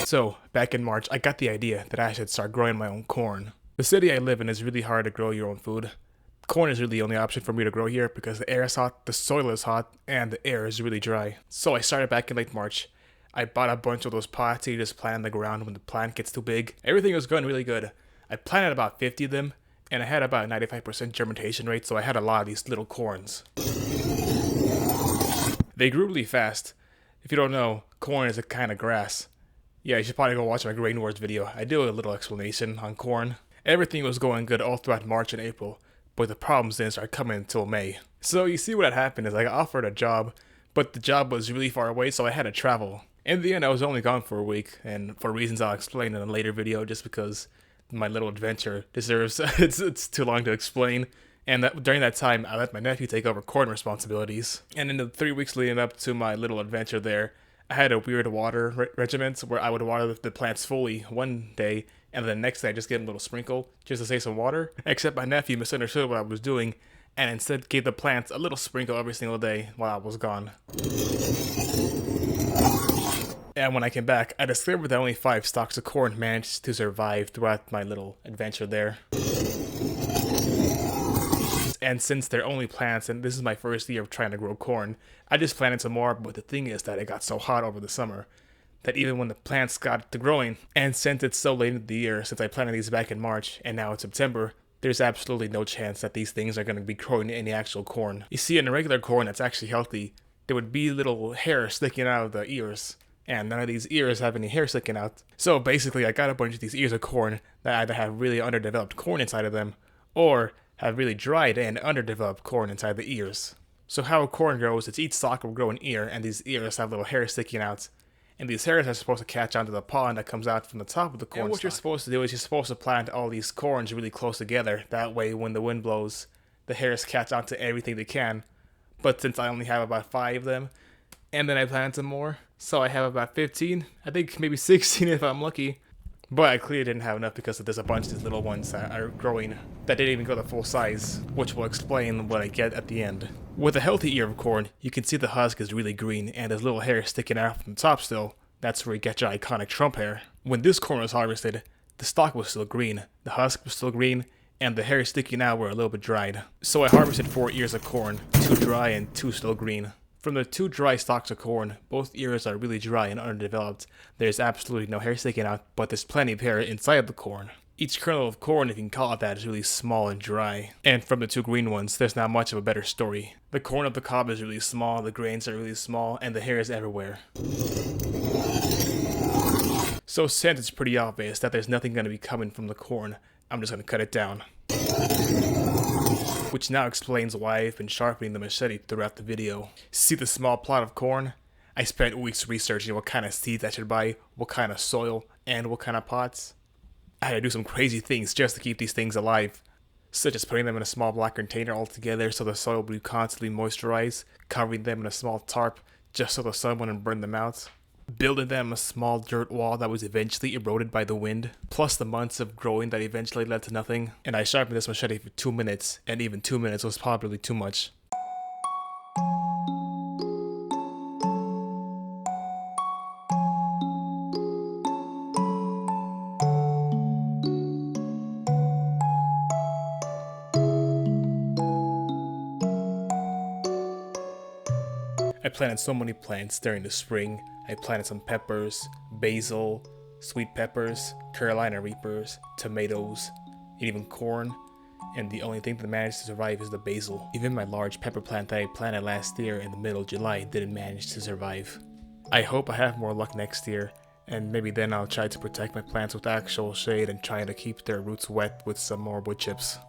So, back in March, I got the idea that I should start growing my own corn. The city I live in is really hard to grow your own food. Corn is really the only option for me to grow here because the air is hot, the soil is hot, and the air is really dry. So I started back in late March. I bought a bunch of those pots you just plant in the ground when the plant gets too big. Everything was going really good. I planted about 50 of them, and I had about a 95% germination rate, so I had a lot of these little corns. They grew really fast. If you don't know, corn is a kind of grass. Yeah, you should probably go watch my Grain Wars video. I do a little explanation on corn. Everything was going good all throughout March and April, but the problems didn't start coming until May. So you see what had happened is I got offered a job, but the job was really far away, so I had to travel. In the end, I was only gone for a week, and for reasons I'll explain in a later video, just because my little adventure deserves, it's too long to explain. And during that time, I let my nephew take over corn responsibilities. And in the 3 weeks leading up to my little adventure there, I had a weird water regiment where I would water the plants fully one day, and then the next day I just give them a little sprinkle just to save some water. Except my nephew misunderstood what I was doing, and instead gave the plants a little sprinkle every single day while I was gone. And when I came back, I discovered that only 5 stalks of corn managed to survive throughout my little adventure there. And since they're only plants, and this is my first year of trying to grow corn, I just planted some more, but the thing is that it got so hot over the summer that even when the plants got to growing, and since it's so late in the year, since I planted these back in March, and now it's September, there's absolutely no chance that these things are going to be growing any actual corn. You see, in a regular corn that's actually healthy, there would be little hair sticking out of the ears, and none of these ears have any hair sticking out. So basically, I got a bunch of these ears of corn that either have really underdeveloped corn inside of them, or have really dried and underdeveloped corn inside the ears. So how corn grows is each stalk will grow an ear, and these ears have little hairs sticking out. And these hairs are supposed to catch onto the pollen that comes out from the top of the corn. And what you're supposed to do is you're supposed to plant all these corns really close together. That way when the wind blows, the hairs catch onto everything they can. But since I only have about 5 of them, and then I planted some more, so I have about 15. I think maybe 16 if I'm lucky. But I clearly didn't have enough because there's a bunch of these little ones that are growing that didn't even go to full size, which will explain what I get at the end. With a healthy ear of corn, you can see the husk is really green and there's little hair sticking out from the top still. That's where you get your iconic Trump hair. When this corn was harvested, the stalk was still green, the husk was still green, and the hair sticking out were a little bit dried. So I harvested 4 ears of corn, 2 dry and 2 still green. From the 2 dry stalks of corn, both ears are really dry and underdeveloped. There's absolutely no hair sticking out, but there's plenty of hair inside of the corn. Each kernel of corn, if you can call it that, is really small and dry. And from the 2 green ones, there's not much of a better story. The corn of the cob is really small, the grains are really small, and the hair is everywhere. So since it's pretty obvious that there's nothing going to be coming from the corn, I'm just going to cut it down. Which now explains why I've been sharpening the machete throughout the video. See the small plot of corn? I spent weeks researching what kind of seeds I should buy, what kind of soil, and what kind of pots. I had to do some crazy things just to keep these things alive, such as putting them in a small black container altogether so the soil would be constantly moisturized, covering them in a small tarp just so the sun wouldn't burn them out, building them a small dirt wall that was eventually eroded by the wind, plus the months of growing that eventually led to nothing. And I sharpened this machete for 2 minutes, and even 2 minutes was probably too much. I planted so many plants during the spring. I planted some peppers, basil, sweet peppers, Carolina Reapers, tomatoes, and even corn. And the only thing that managed to survive is the basil. Even my large pepper plant that I planted last year in the middle of July didn't manage to survive. I hope I have more luck next year, and maybe then I'll try to protect my plants with actual shade and try to keep their roots wet with some more wood chips.